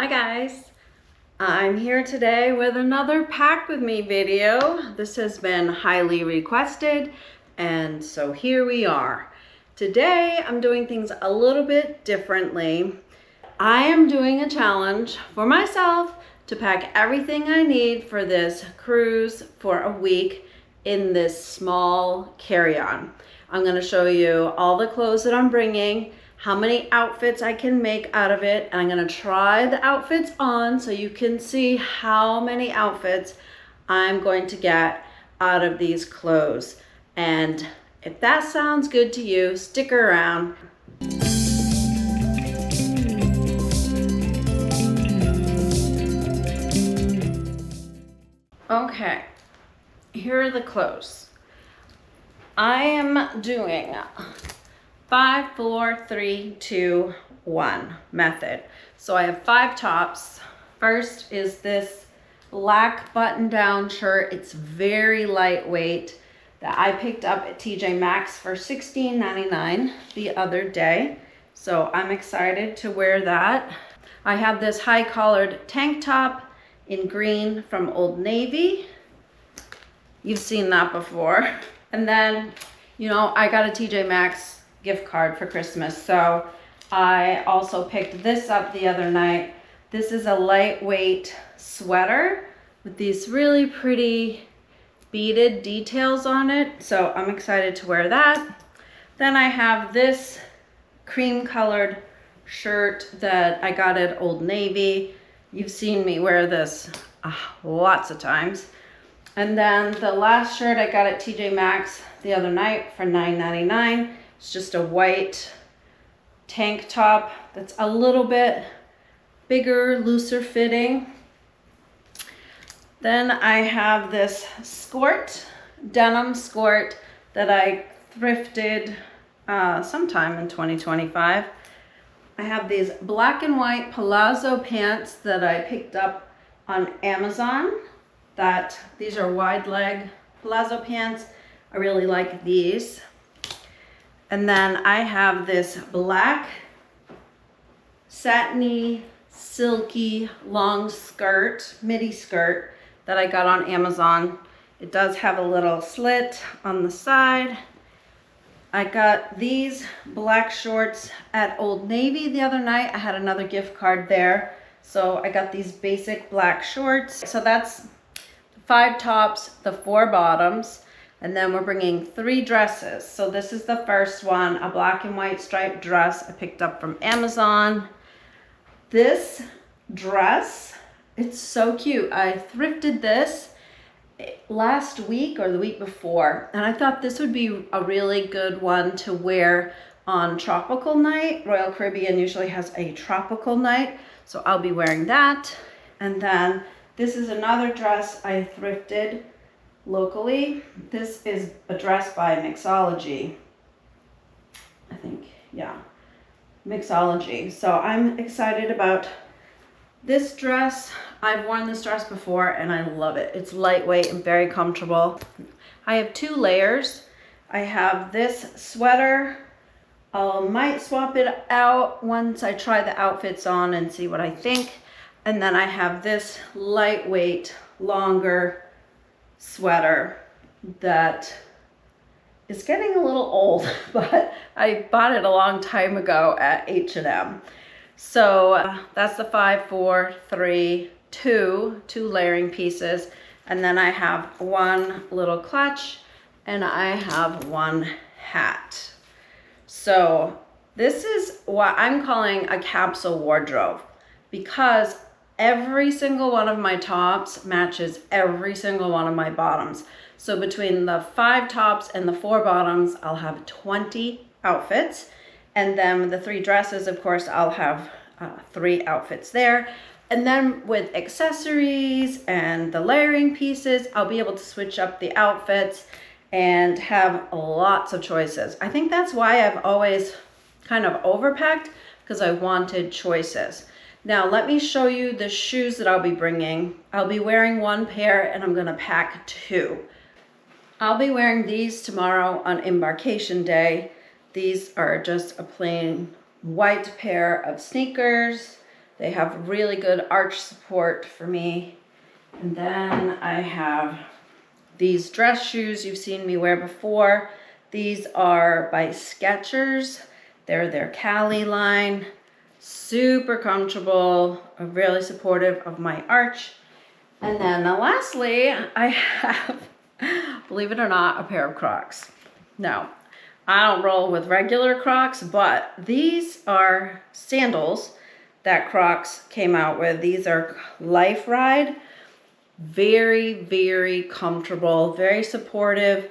Hi guys, I'm here today with another Pack With Me video. This has been highly requested, and so here we are. Today I'm doing things a little bit differently. I am doing a challenge for myself to pack everything I need for this cruise for a week in this small carry-on. I'm going to show you all the clothes that I'm bringing, how many outfits I can make out of it, and I'm going to try the outfits on so you can see how many outfits I'm going to get out of these clothes. And if that sounds good to you, stick around. Okay, here are the clothes. I am doing 5, 4, 3, 2, 1 method. So I have 5 tops. First is this black button-down shirt. It's very lightweight that I picked up at TJ Maxx for $16.99 the other day. So I'm excited to wear that. I have this high-collared tank top in green from Old Navy. You've seen that before. And then, you know, I got a TJ Maxx gift card for Christmas, so I also picked this up the other night. This is a lightweight sweater with these really pretty beaded details on it, so I'm excited to wear that. Then I have this cream colored shirt that I got at Old Navy. You've seen me wear this lots of times. And then the last shirt I got at TJ Maxx the other night for $9.99. It's just a white tank top that's a little bit bigger, looser fitting. Then I have this skirt, denim skirt that I thrifted sometime in 2025. I have these black and white palazzo pants that I picked up on Amazon. These are wide leg palazzo pants. I really like these. And then I have this black satiny, silky, long skirt, midi skirt that I got on Amazon. It does have a little slit on the side. I got these black shorts at Old Navy the other night. I had another gift card there. So I got these basic black shorts. So that's 5 tops, the 4 bottoms, and then we're bringing 3 dresses. So this is the first one, a black and white striped dress I picked up from Amazon. This dress, it's so cute. I thrifted this last week or the week before, and I thought this would be a really good one to wear on tropical night. Royal Caribbean usually has a tropical night, so I'll be wearing that. And then this is another dress I thrifted locally. This is a dress by Mixology. I think, yeah, Mixology. So I'm excited about this dress. I've worn this dress before and I love it. It's lightweight and very comfortable. I have 2 layers. I have this sweater. I might swap it out once I try the outfits on and see what I think. And then I have this lightweight, longer sweater that is getting a little old, but I bought it a long time ago at H&M. So that's the 5, 4, 3, 2 layering pieces. And then I have 1 little clutch and I have 1 hat. So this is what I'm calling a capsule wardrobe, because every single one of my tops matches every single one of my bottoms. So between the 5 tops and the 4 bottoms, I'll have 20 outfits. And then with the 3 dresses, of course, I'll have 3 outfits there. And then with accessories and the layering pieces, I'll be able to switch up the outfits and have lots of choices. I think that's why I've always kind of overpacked, because I wanted choices. Now let me show you the shoes that I'll be bringing. I'll be wearing 1 pair and I'm gonna pack 2. I'll be wearing these tomorrow on embarkation day. These are just a plain white pair of sneakers They have really good arch support for me. And then I have these dress shoes you've seen me wear before. These are by Skechers. They're their Cali line. Super comfortable, really supportive of my arch. And then lastly, I have, believe it or not, a pair of Crocs. No, I don't roll with regular Crocs, but these are sandals that Crocs came out with. These are Life Ride. Very, very comfortable, very supportive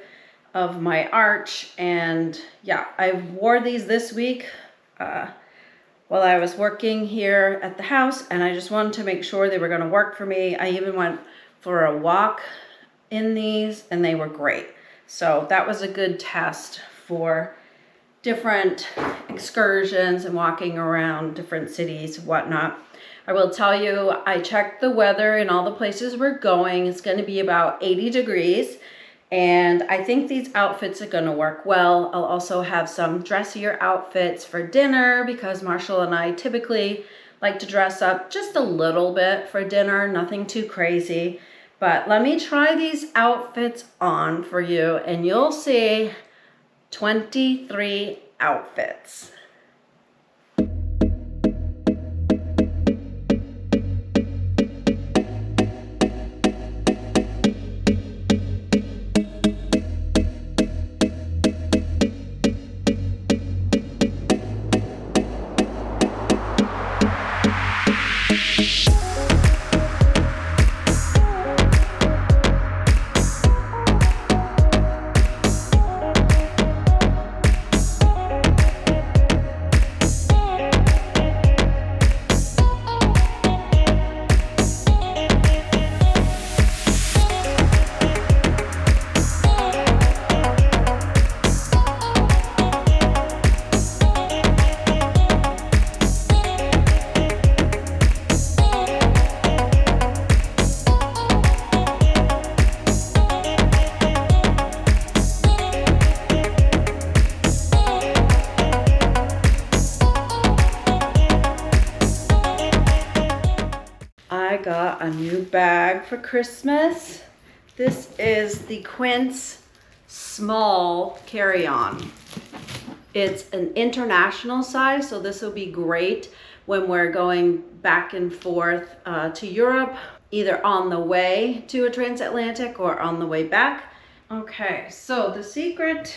of my arch. And yeah, I wore these this week while I was working here at the house, and I just wanted to make sure they were going to work for me. I even went for a walk in these, and they were great. So that was a good test for different excursions and walking around different cities, whatnot. I will tell you, I checked the weather in all the places we're going. It's going to be about 80 degrees. And I think these outfits are going to work well. I'll also have some dressier outfits for dinner because Marshall and I typically like to dress up just a little bit for dinner, nothing too crazy. But let me try these outfits on for you and you'll see 23 outfits. I got a new bag for Christmas. This is the Quince small carry-on. It's an international size, so this will be great when we're going back and forth to Europe, either on the way to a transatlantic or on the way back. Okay, so the secret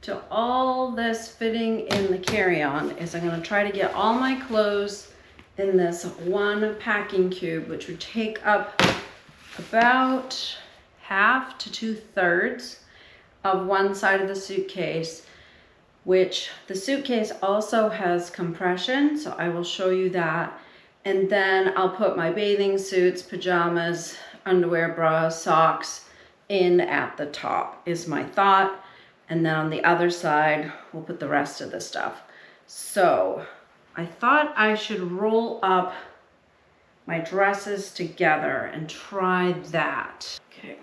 to all this fitting in the carry-on is I'm going to try to get all my clothes in this one packing cube, which would take up about half to 2/3 of one side of the suitcase, which the suitcase also has compression, so I will show you that. And then I'll put my bathing suits, pajamas, underwear, bras, socks in at the top is my thought. And then on the other side, we'll put the rest of the stuff. So I thought I should roll up my dresses together and try that. Okay.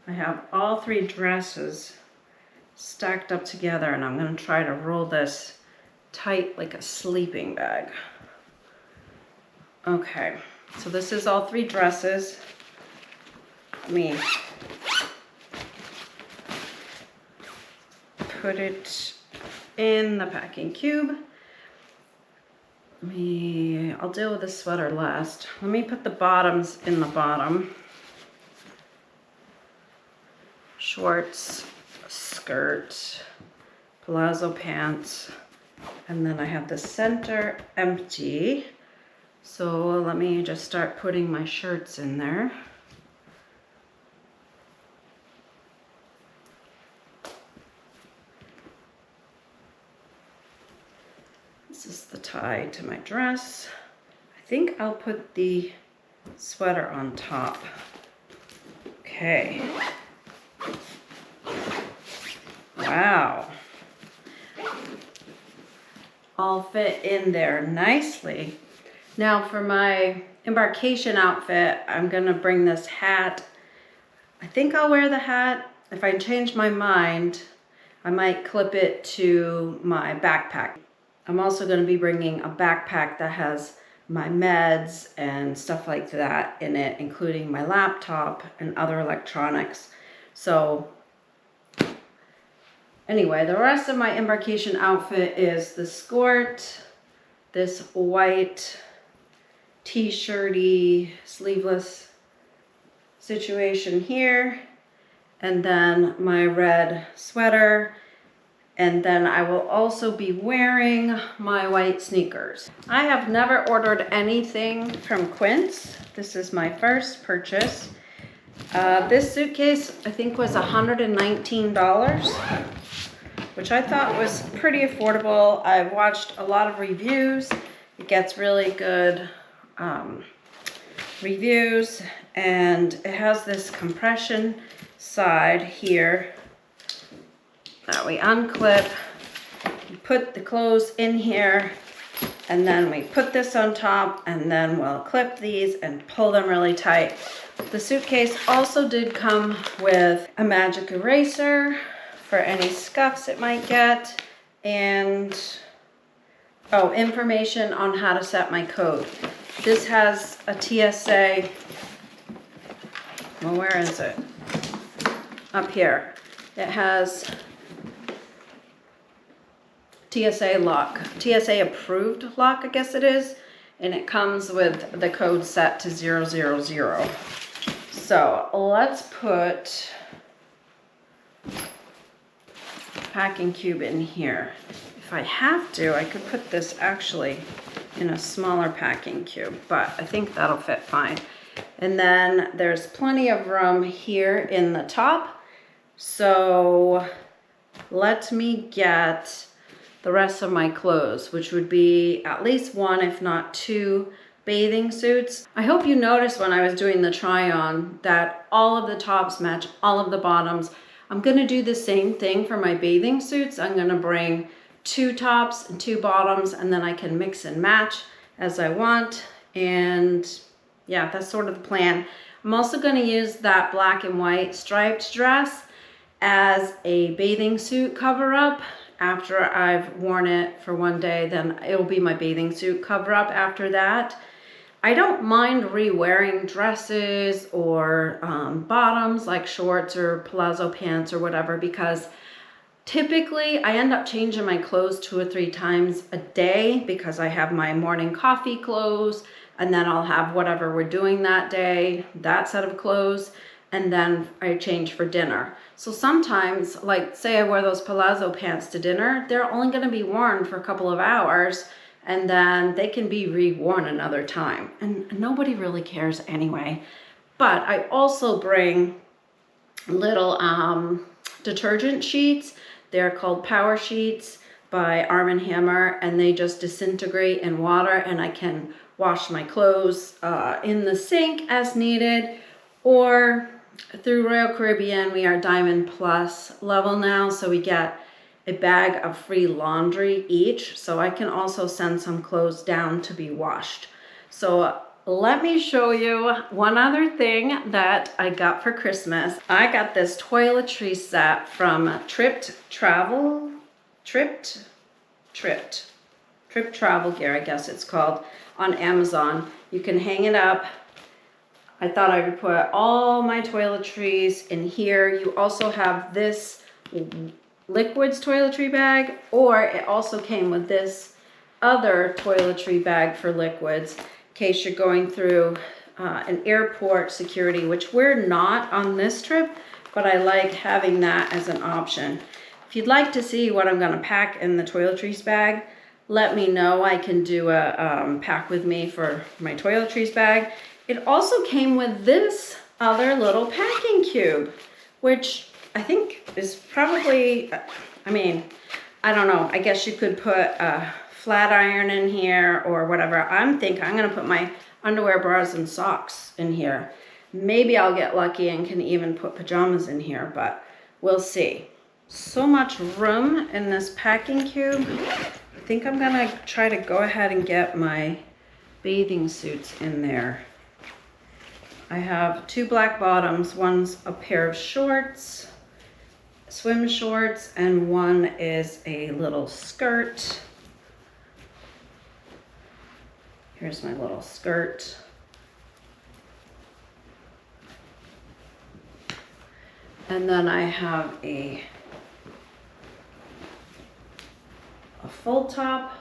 I have all three dresses stacked up together and I'm going to try to roll this tight like a sleeping bag. Okay, so this is all three dresses. Let me put it in the packing cube. I'll deal with the sweater last. Let me put the bottoms in the bottom. Shorts, skirt, palazzo pants, and then I have the center empty. So let me just start putting my shirts in there. This is the tie to my dress. I think I'll put the sweater on top. Okay. Wow. All fit in there nicely. Now for my embarkation outfit, I'm gonna bring this hat. I think I'll wear the hat. If I change my mind, I might clip it to my backpack. I'm also going to be bringing a backpack that has my meds and stuff like that in it, including my laptop and other electronics. So anyway, the rest of my embarkation outfit is the skirt, this white t-shirty sleeveless situation here, and then my red sweater, and then I will also be wearing my white sneakers. I have never ordered anything from Quince. This is my first purchase. This suitcase I think was $119, which I thought was pretty affordable. I've watched a lot of reviews. It gets really good reviews, and it has this compression side here that we unclip. We put the clothes in here, and then we put this on top, and then we'll clip these and pull them really tight. The suitcase also did come with a magic eraser for any scuffs it might get, and information on how to set my code. This has a TSA, well, where is it? Up here. It has TSA lock, TSA approved lock, I guess it is, and it comes with the code set to 000. So let's put packing cube in here. If I have to, I could put this actually in a smaller packing cube, but I think that'll fit fine. And then there's plenty of room here in the top. So let me get the rest of my clothes, which would be at least one, if not two, bathing suits. I hope you noticed when I was doing the try on that all of the tops match all of the bottoms. I'm gonna do the same thing for my bathing suits. I'm gonna bring 2 tops and 2 bottoms, and then I can mix and match as I want. And yeah, that's sort of the plan. I'm also gonna use that black and white striped dress as a bathing suit cover up. After I've worn it for one day, then it'll be my bathing suit cover up after that. I don't mind re-wearing dresses or bottoms like shorts or palazzo pants or whatever, because typically I end up changing my clothes 2 or 3 times a day, because I have my morning coffee clothes, and then I'll have whatever we're doing that day, that set of clothes, and then I change for dinner. So sometimes, like say I wear those palazzo pants to dinner, they're only gonna be worn for a couple of hours, and then they can be re-worn another time. And nobody really cares anyway. But I also bring little detergent sheets. They're called Power Sheets by Arm & Hammer, and they just disintegrate in water, and I can wash my clothes in the sink as needed, or through Royal Caribbean, we are Diamond Plus level now, so we get a bag of free laundry each, so I can also send some clothes down to be washed. So let me show you one other thing that I got for Christmas. I got this toiletry set from Trip Travel Gear, I guess it's called, on Amazon. You can hang it up. I thought I would put all my toiletries in here. You also have this liquids toiletry bag, or it also came with this other toiletry bag for liquids in case you're going through an airport security, which we're not on this trip, but I like having that as an option. If you'd like to see what I'm gonna pack in the toiletries bag, let me know. I can do a pack with me for my toiletries bag. It also came with this other little packing cube, which I think is probably, I mean, I don't know. I guess you could put a flat iron in here or whatever. I'm gonna put my underwear, bras, and socks in here. Maybe I'll get lucky and can even put pajamas in here, but we'll see. So much room in this packing cube. I think I'm gonna try to go ahead and get my bathing suits in there. I have 2 black bottoms. One's a pair of shorts, swim shorts, and one is a little skirt. Here's my little skirt. And then I have a full top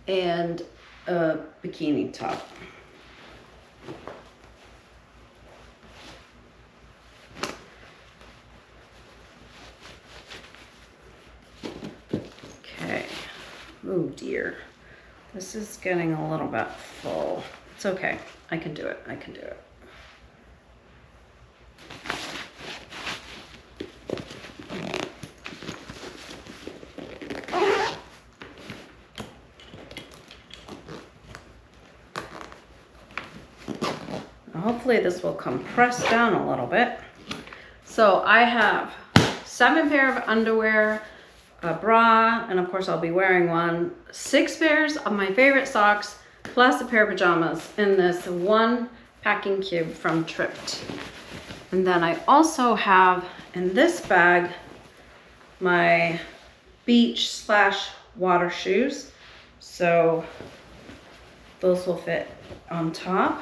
and a bikini top. Okay. Oh dear. This is getting a little bit full. It's okay. I can do it. I can do it. Hopefully this will compress down a little bit. So I have 7 pair of underwear, a bra, and of course I'll be wearing one, 6 pairs of my favorite socks, plus a pair of pajamas in this one packing cube from Tripped. And then I also have in this bag my beach / water shoes. So those will fit on top.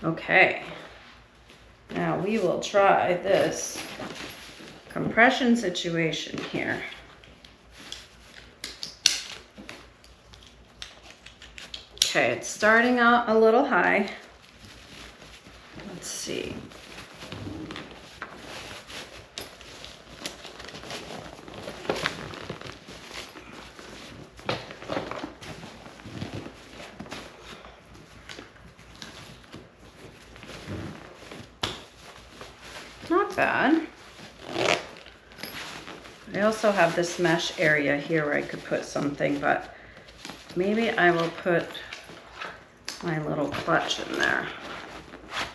Okay, now we will try this compression situation here. Okay, it's starting out a little high. Let's see. Not bad. I also have this mesh area here where I could put something, but maybe I will put my little clutch in there.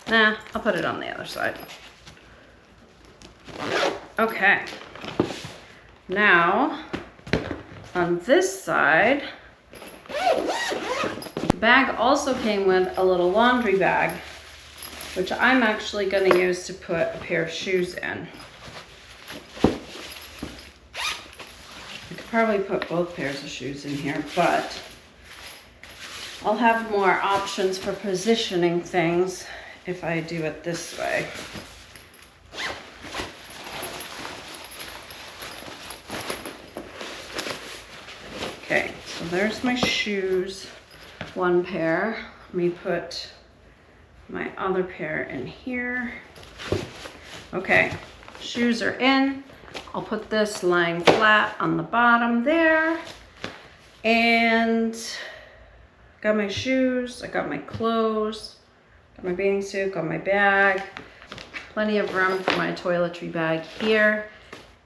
Nah, I'll put it on the other side. Okay. Now, on this side, the bag also came with a little laundry bag, which I'm actually going to use to put a pair of shoes in. I could probably put both pairs of shoes in here, but I'll have more options for positioning things if I do it this way. Okay, so there's my shoes, 1 pair. Let me put my other pair in here. Okay, shoes are in. I'll put this lying flat on the bottom there. And got my shoes, I got my clothes, got my bathing suit, got my bag. Plenty of room for my toiletry bag here.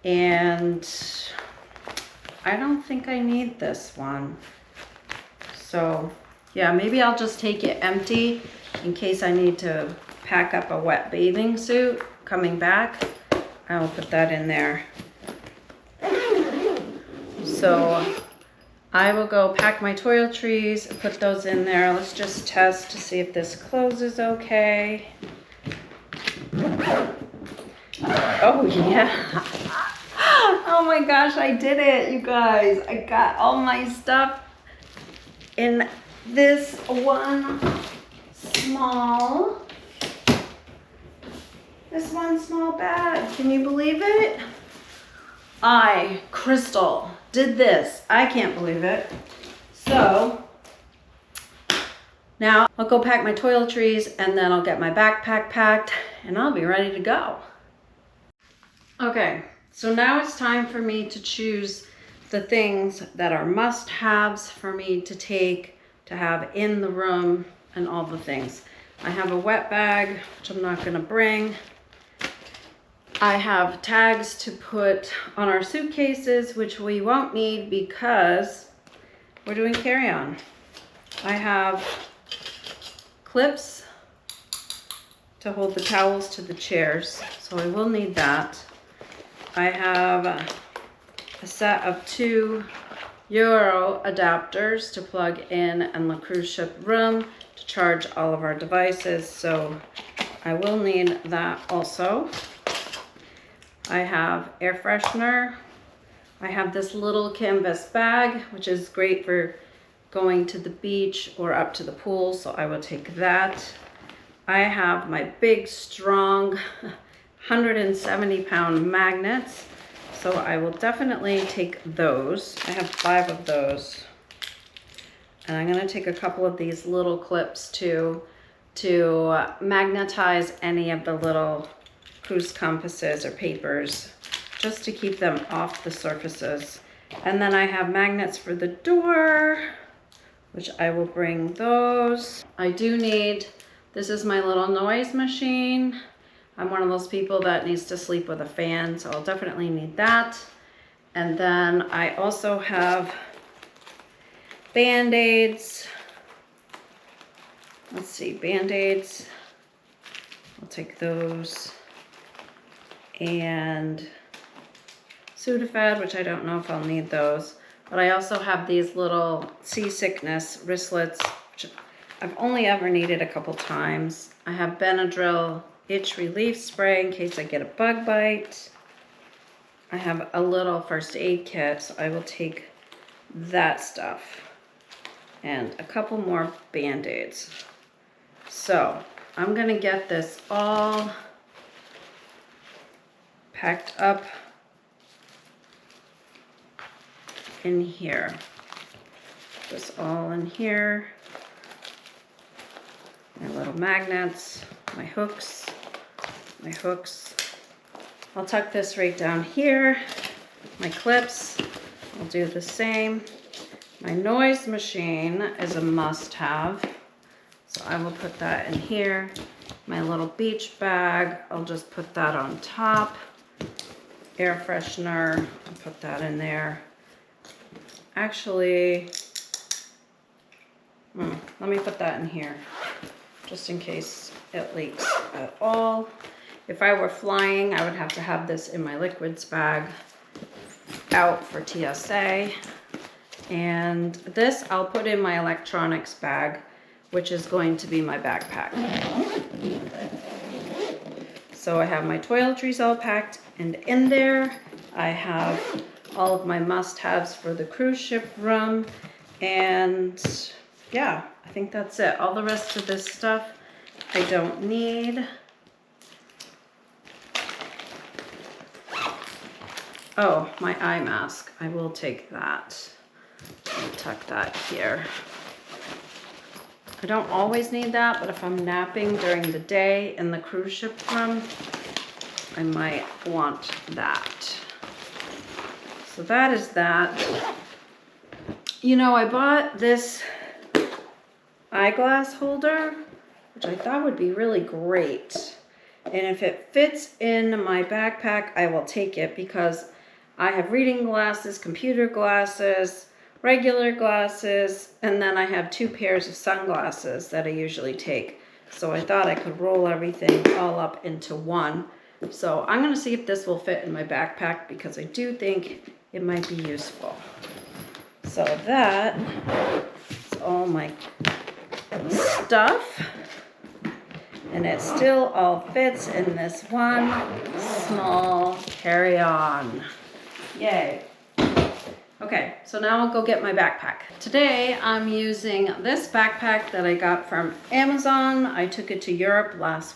And I don't think I need this one. So yeah, maybe I'll just take it empty in case I need to pack up a wet bathing suit coming back. I will put that in there. So I will go pack my toiletries and put those in there. Let's just test to see if this closes okay. Oh yeah. Oh my gosh, I did it, you guys. I got all my stuff in this one small bag. Can you believe it? Crystal, did this. I can't believe it. So now I'll go pack my toiletries and then I'll get my backpack packed and I'll be ready to go. Okay, so now it's time for me to choose the things that are must-haves for me to take to have in the room and all the things. I have a wet bag, which I'm not gonna bring. I have tags to put on our suitcases, which we won't need because we're doing carry-on. I have clips to hold the towels to the chairs, so I will need that. I have a set of 2 Euro adapters to plug in the cruise ship room to charge all of our devices, so I will need that also. I have air freshener, I have this little canvas bag, which is great for going to the beach or up to the pool, so I will take that. I have my big, strong 170-pound magnets, so I will definitely take those. I have 5 of those. And I'm gonna take a couple of these little clips too, to magnetize any of the little cruise compasses or papers, just to keep them off the surfaces. And then I have magnets for the door, which I will bring those. I do need, this is my little noise machine. I'm one of those people that needs to sleep with a fan, so I'll definitely need that. And then I also have Band-Aids. Let's see, Band-Aids. I'll take those. And Sudafed, which I don't know if I'll need those. But I also have these little seasickness wristlets, which I've only ever needed a couple times. I have Benadryl itch relief spray in case I get a bug bite. I have a little first aid kit, so I will take that stuff. And a couple more Band-Aids. So I'm gonna get this all packed up in here. This all in here. My little magnets, my hooks. I'll tuck this right down here. My clips, I'll do the same. My noise machine is a must-have, so I will put that in here. My little beach bag, I'll just put that on top. Air freshener, I'll put that in there. Actually, let me put that in here, just in case it leaks at all. If I were flying, I would have to have this in my liquids bag out for TSA. And this I'll put in my electronics bag, which is going to be my backpack. So I have my toiletries all packed, and in there I have all of my must-haves for the cruise ship room. And yeah, I think that's it. All the rest of this stuff I don't need. Oh, my eye mask. I will take that. I'll tuck that here. I don't always need that, but if I'm napping during the day in the cruise ship room, I might want that. So that is that. You know, I bought this eyeglass holder, which I thought would be really great. And if it fits in my backpack, I will take it, because I have reading glasses, computer glasses, regular glasses, and then I have 2 pairs of sunglasses that I usually take. So I thought I could roll everything all up into one. So I'm going to see if this will fit in my backpack, because I do think it might be useful. So that is all my stuff. And it still all fits in this one small carry-on. Yay. Okay, so now I'll go get my backpack. Today I'm using this backpack that I got from Amazon. I took it to Europe last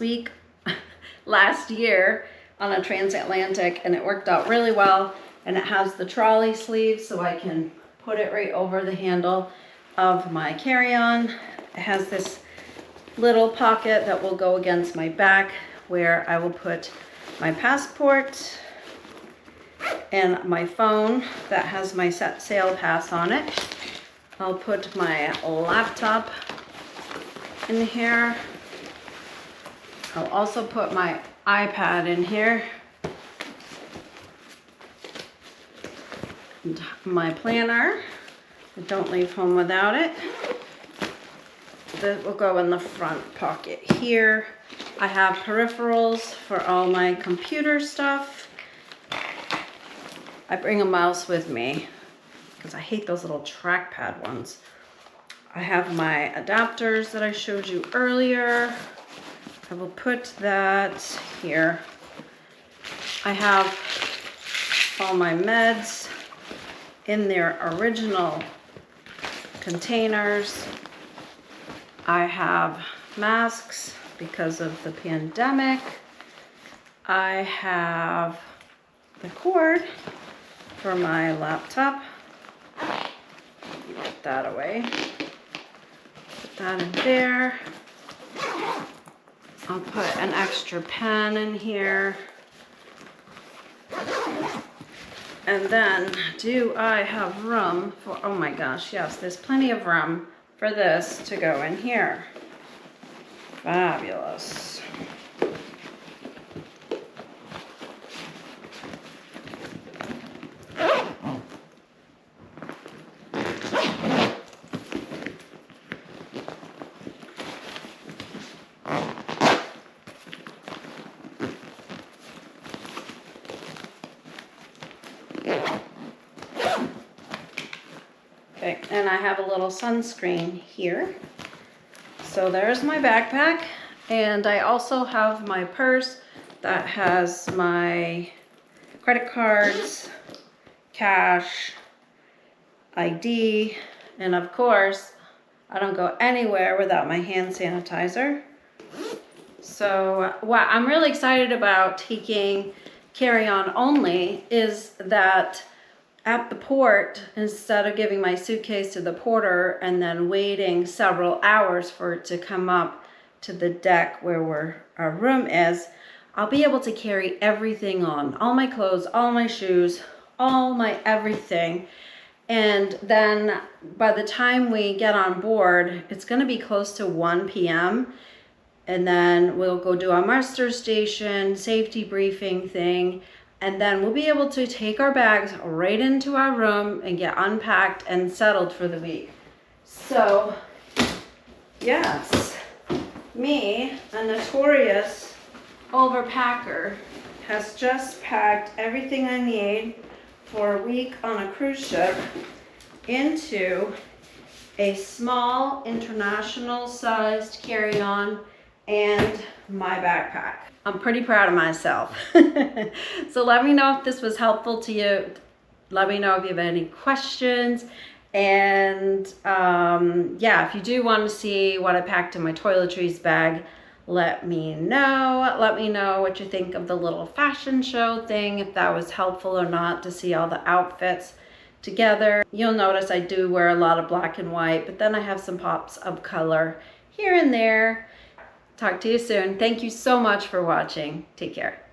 year on a transatlantic, and it worked out really well. And it has the trolley sleeve, so I can put it right over the handle of my carry-on. It has this little pocket that will go against my back, where I will put my passport and my phone that has my set sail pass on it. I'll put my laptop in here. I'll also put my iPad in here. And my planner. Don't leave home without it. That will go in the front pocket here. I have peripherals for all my computer stuff. I bring a mouse with me because I hate those little trackpad ones. I have my adapters that I showed you earlier. I will put that here. I have all my meds in their original containers. I have masks because of the pandemic. I have the cord for my laptop. Put that away. Put that in there. I'll put an extra pen in here. And then, do I have room for, oh my gosh, yes, there's plenty of room for this to go in here. Fabulous. Okay, and I have a little sunscreen here. So there's my backpack, and I also have my purse that has my credit cards, cash, ID, and of course, I don't go anywhere without my hand sanitizer. So what I'm really excited about taking carry-on only is that at the port, instead of giving my suitcase to the porter and then waiting several hours for it to come up to the deck where our room is, I'll be able to carry everything on. All my clothes, all my shoes, all my everything. And then by the time we get on board, it's gonna be close to 1 p.m. And then we'll go do our muster station, safety briefing thing. And then we'll be able to take our bags right into our room and get unpacked and settled for the week. So, yes, me, a notorious overpacker, has just packed everything I need for a week on a cruise ship into a small international sized carry-on and my backpack. I'm pretty proud of myself. So let me know if this was helpful to you. Let me know if you have any questions. And yeah, if you do want to see what I packed in my toiletries bag, let me know. Let me know what you think of the little fashion show thing, if that was helpful or not to see all the outfits together. You'll notice I do wear a lot of black and white, but then I have some pops of color here and there. Talk to you soon. Thank you so much for watching. Take care.